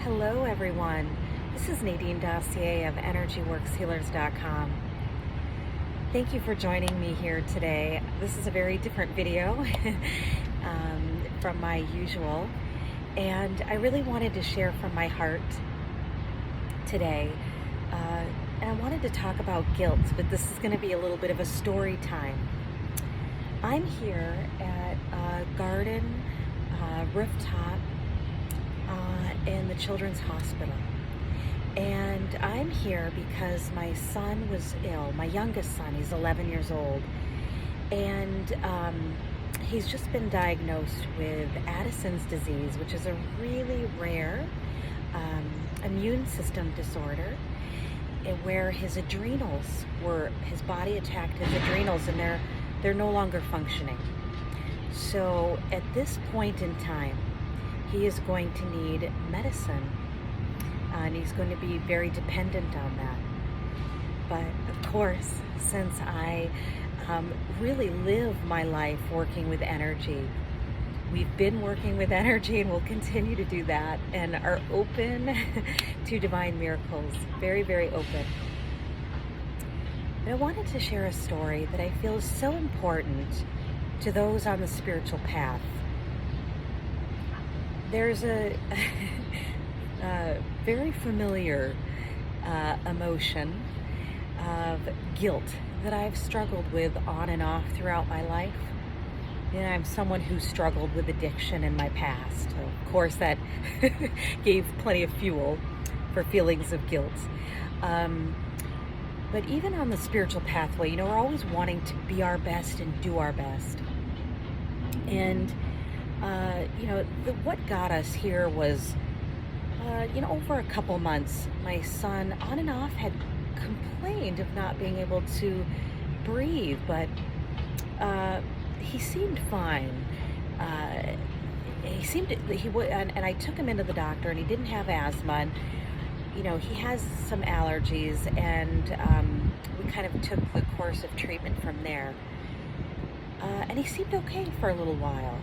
Hello everyone, this is Nadine Dassier of EnergyWorksHealers.com. Thank you for joining me here today. This is a very different video from my usual, and I really wanted to share from my heart today. And I wanted to talk about guilt, but this is going to be a little bit of a story time. I'm here at a garden rooftop in the Children's Hospital. And I'm here because my son was ill, my youngest son. He's 11 years old. And he's just been diagnosed with Addison's disease, which is a really rare immune system disorder, where his body attacked his adrenals, and they're no longer functioning. So at this point in time, he is going to need medicine, and he's going to be very dependent on that. But of course, since I really live my life working with energy, we've been working with energy and we'll continue to do that, and are open to divine miracles, very, very open. But I wanted to share a story that I feel is so important to those on the spiritual path. There's a very familiar emotion of guilt that I've struggled with on and off throughout my life. And I'm someone who struggled with addiction in my past. Of course, that gave plenty of fuel for feelings of guilt. But even on the spiritual pathway, we're always wanting to be our best and do our best. And what got us here was, over a couple months, my son on and off had complained of not being able to breathe, but he seemed fine. And I took him into the doctor, and he didn't have asthma, and he has some allergies, and we kind of took the course of treatment from there. And he seemed okay for a little while.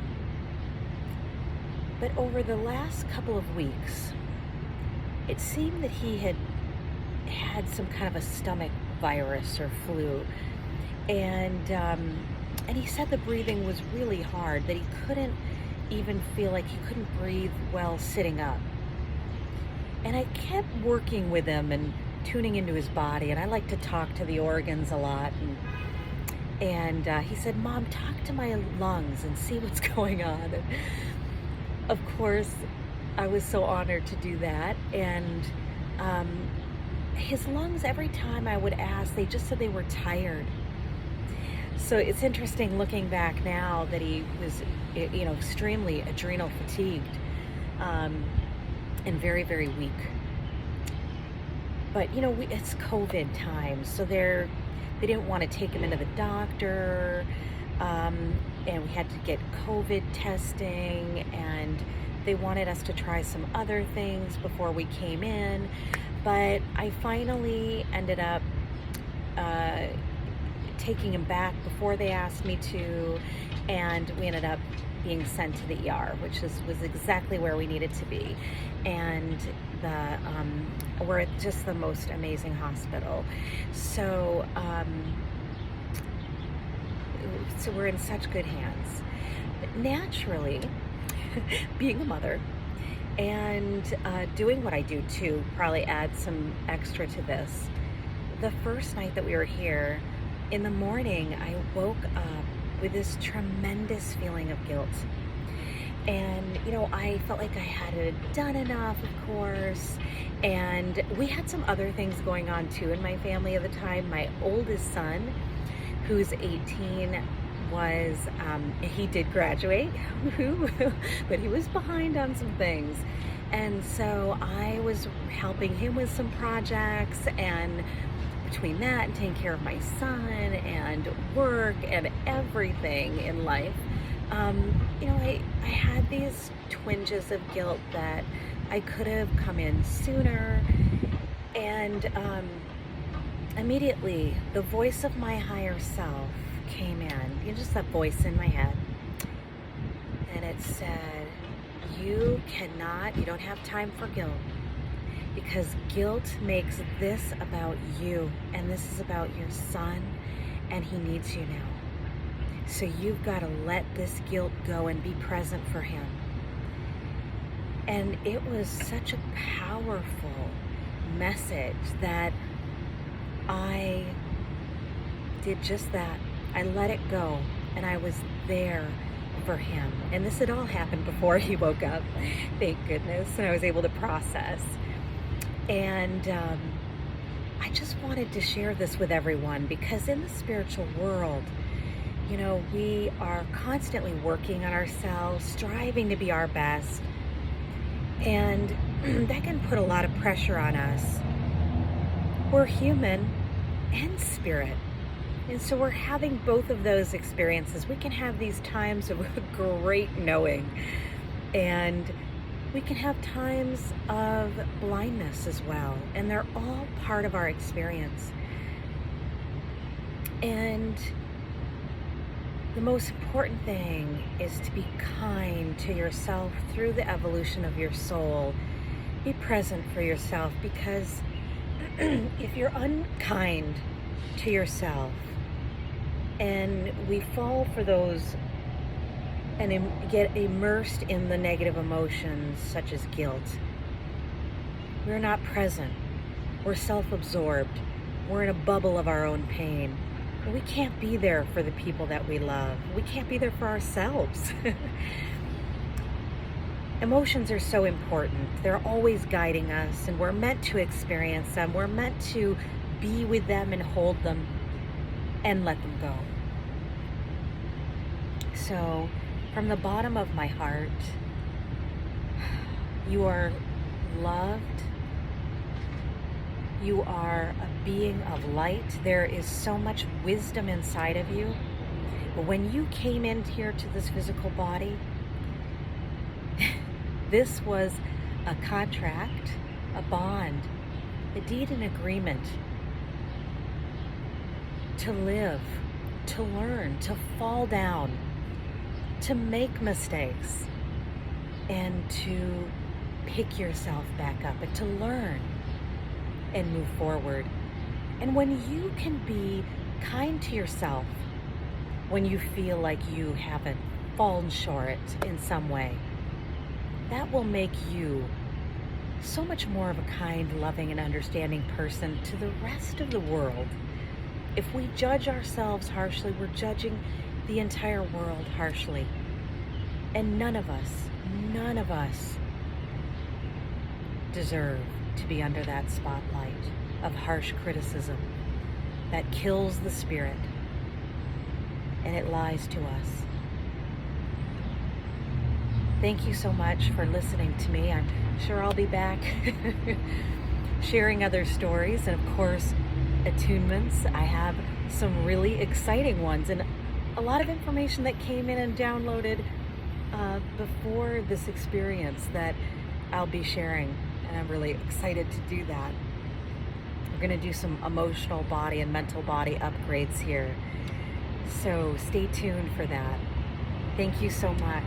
But over the last couple of weeks, it seemed that he had some kind of a stomach virus or flu. And he said the breathing was really hard, that he couldn't even feel like he couldn't breathe well sitting up. And I kept working with him and tuning into his body, and I like to talk to the organs a lot. And he said, "Mom, talk to my lungs and see what's going on." And of course, I was so honored to do that. And his lungs, every time I would ask, they just said they were tired. So it's interesting looking back now that he was, extremely adrenal fatigued and very, very weak. But, it's COVID time, so they didn't want to take him into the doctor, and we had to get COVID testing, and they wanted us to try some other things before we came in. But I finally ended up taking him back before they asked me to, and we ended up being sent to the ER, which was exactly where we needed to be. And we're at just the most amazing hospital. So we're in such good hands. But naturally, being a mother and doing what I do too probably adds some extra to this. The first night that we were here, in the morning, I woke up with this tremendous feeling of guilt. And, I felt like I hadn't done enough, of course. And we had some other things going on too in my family at the time. My oldest son, who's 18, he did graduate, but he was behind on some things. And so I was helping him with some projects, and between that and taking care of my son and work and everything in life, I had these twinges of guilt that I could have come in sooner. And immediately the voice of my higher self came in, just that voice in my head, and it said, you don't have time for guilt, because guilt makes this about you, and this is about your son, and he needs you now. So you've got to let this guilt go and be present for him. And it was such a powerful message that I did just that. I let it go, and I was there for him. And this had all happened before he woke up, thank goodness, and I was able to process. And I just wanted to share this with everyone, because in the spiritual world, you know, we are constantly working on ourselves, striving to be our best, and that can put a lot of pressure on us. We're human and spirit, and so we're having both of those experiences. We can have these times of great knowing, and we can have times of blindness as well, and they're all part of our experience. And the most important thing is to be kind to yourself through the evolution of your soul. Be present for yourself, because if you're unkind to yourself, and we fall for those and get immersed in the negative emotions such as guilt, we're not present. We're self-absorbed. We're in a bubble of our own pain. We can't be there for the people that we love. We can't be there for ourselves. Emotions are so important. They're always guiding us, and we're meant to experience them. We're meant to be with them and hold them and let them go. So, from the bottom of my heart, you are loved. You are a being of light. There is so much wisdom inside of you. But when you came in here to this physical body, this was a contract, a bond, a deed and agreement to live, to learn, to fall down, to make mistakes, and to pick yourself back up, and to learn and move forward. And when you can be kind to yourself, when you feel like you haven't fallen short in some way, that will make you so much more of a kind, loving, and understanding person to the rest of the world. If we judge ourselves harshly, we're judging the entire world harshly. And none of us deserve to be under that spotlight of harsh criticism that kills the spirit, and it lies to us. Thank you so much for listening to me. I'm sure I'll be back sharing other stories, and of course, attunements. I have some really exciting ones, and a lot of information that came in and downloaded before this experience that I'll be sharing, and I'm really excited to do that. We're going to do some emotional body and mental body upgrades here, so stay tuned for that. Thank you so much.